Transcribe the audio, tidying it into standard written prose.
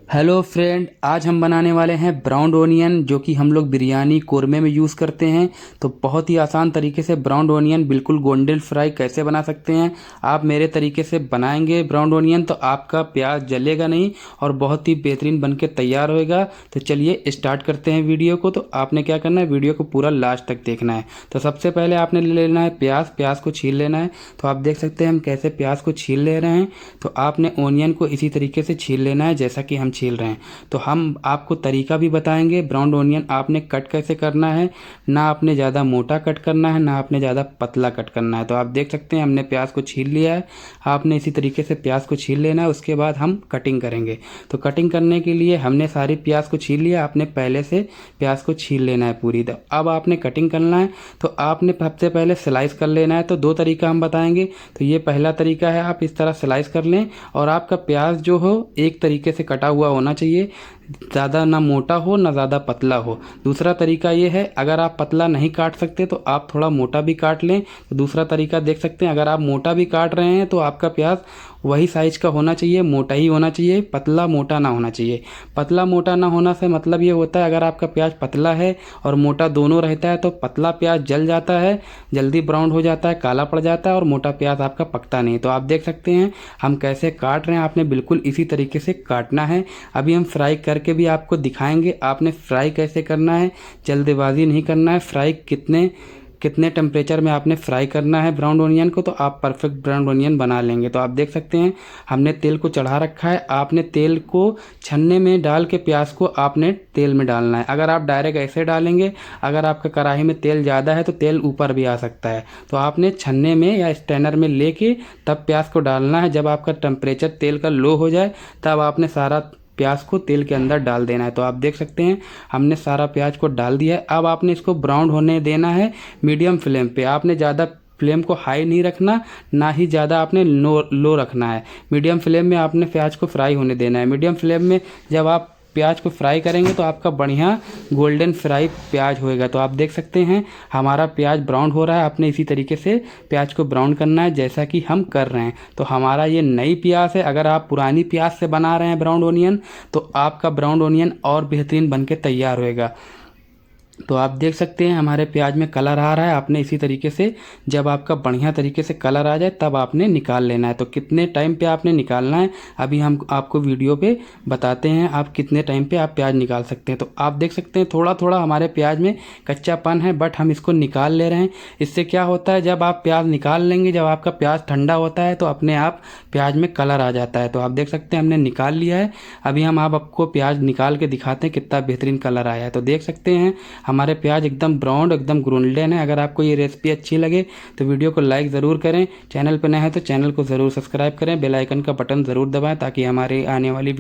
Hello friend, आज हम बनाने वाले हैं ब्राउन ओनियन, जो कि हम लोग बिरयानी कोरमे में यूज़ करते हैं। तो बहुत ही आसान तरीके से ब्राउन ओनियन बिल्कुल गोल्डन फ्राई कैसे बना सकते हैं। आप मेरे तरीके से बनाएंगे ब्राउन ओनियन तो आपका प्याज जलेगा नहीं और बहुत ही बेहतरीन बन के तैयार होएगा। तो चलिए स्टार्ट करते हैं वीडियो को। तो आपने क्या करना है, वीडियो को पूरा लास्ट तक देखना है। तो सबसे पहले आपने ले लेना है प्याज को छील लेना है। तो आप देख सकते हैं हम कैसे प्याज को छील ले रहे हैं। तो आपने ओनियन को इसी तरीके से छील लेना है जैसा कि हम छील रहे हैं। तो हम आपको तरीका भी बताएंगे ब्राउन ओनियन आपने कट कैसे करना है। ना आपने ज़्यादा मोटा कट करना है, ना आपने ज़्यादा पतला कट करना है। तो आप देख सकते हैं हमने प्याज को छील लिया है। आपने इसी तरीके से प्याज को छील लेना है। उसके बाद हम कटिंग करेंगे। तो कटिंग करने के लिए हमने सारी प्याज को छील लिया। आपने पहले से प्याज को छील लेना है पूरी। तो अब आपने कटिंग करना है। तो आपने सबसे पहले स्लाइस कर लेना है। तो दो तरीका हम बताएंगे। तो ये पहला तरीका है, आप इस तरह स्लाइस कर लें और आपका प्याज जो हो एक तरीके से कटा हुआ होना चाहिए, ज़्यादा ना मोटा हो ना ज़्यादा पतला हो। दूसरा तरीका ये है, अगर आप पतला नहीं काट सकते तो आप थोड़ा मोटा भी काट लें। तो दूसरा तरीका देख सकते हैं, अगर आप मोटा भी काट रहे हैं तो आपका प्याज वही साइज का होना चाहिए, मोटा ही होना चाहिए, पतला मोटा ना होना चाहिए। पतला मोटा ना होना से मतलब ये होता है, अगर आपका प्याज पतला है और मोटा दोनों रहता है तो पतला प्याज जल जाता है, जल्दी ब्राउन हो जाता है, काला पड़ जाता है, और मोटा प्याज आपका पकता नहीं। तो आप देख सकते हैं हम कैसे काट रहे हैं। आपने बिल्कुल इसी तरीके से काटना है। अभी हम फ्राई करके भी आपको दिखाएंगे आपने फ्राई कैसे करना है। जल्दबाजी नहीं करना है। फ्राई कितने टेम्परेचर में आपने फ्राई करना है ब्राउन ओनियन को, तो आप परफेक्ट ब्राउन ओनियन बना लेंगे। तो आप देख सकते हैं हमने तेल को चढ़ा रखा है। आपने तेल को छन्ने में डाल के प्याज को आपने तेल में डालना है। अगर आप डायरेक्ट ऐसे डालेंगे, अगर आपका कढ़ाई में तेल ज़्यादा है तो तेल ऊपर भी आ सकता है। तो आपने छन्ने में या स्टैनर में लेके तब प्याज को डालना है। जब आपका टेम्परेचर तेल का लो हो जाए तब आपने सारा प्याज को तेल के अंदर डाल देना है। तो आप देख सकते हैं हमने सारा प्याज को डाल दिया है। अब आपने इसको ब्राउन होने देना है मीडियम फ्लेम पे। आपने ज़्यादा फ्लेम को हाई नहीं रखना, ना ही ज़्यादा आपने लो रखना है। मीडियम फ्लेम में आपने प्याज को फ्राई होने देना है। मीडियम फ्लेम में जब आप प्याज को फ्राई करेंगे तो आपका बढ़िया गोल्डन फ्राई प्याज होएगा। तो आप देख सकते हैं हमारा प्याज ब्राउन हो रहा है। आपने इसी तरीके से प्याज को ब्राउन करना है जैसा कि हम कर रहे हैं। तो हमारा ये नई प्याज है। अगर आप पुरानी प्याज से बना रहे हैं ब्राउन ओनियन तो आपका ब्राउन ओनियन और बेहतरीन बन के तैयार होएगा। तो आप देख सकते हैं हमारे प्याज में कलर आ रहा है। आपने इसी तरीके से जब आपका बढ़िया तरीके से कलर आ जाए तब आपने निकाल लेना है। तो कितने टाइम पे आपने निकालना है अभी हम आपको वीडियो पे बताते हैं, आप कितने टाइम पे आप प्याज निकाल सकते हैं। तो आप देख सकते हैं थोड़ा थोड़ा हमारे प्याज में कच्चापन है, बट हम इसको निकाल ले रहे हैं। इससे क्या होता है, जब आप प्याज निकाल लेंगे, जब आपका प्याज ठंडा होता है तो अपने आप प्याज में कलर आ जाता है। तो आप देख सकते हैं हमने निकाल लिया है। अभी हम आपको प्याज निकाल के दिखाते हैं कितना बेहतरीन कलर आया है। तो देख सकते हैं हमारे प्याज एकदम ब्राउन, एकदम गोल्डन है। अगर आपको ये रेसिपी अच्छी लगे तो वीडियो को लाइक ज़रूर करें। चैनल पर नए हैं तो चैनल को ज़रूर सब्सक्राइब करें। बेल आइकन का बटन ज़रूर दबाएं ताकि हमारे आने वाली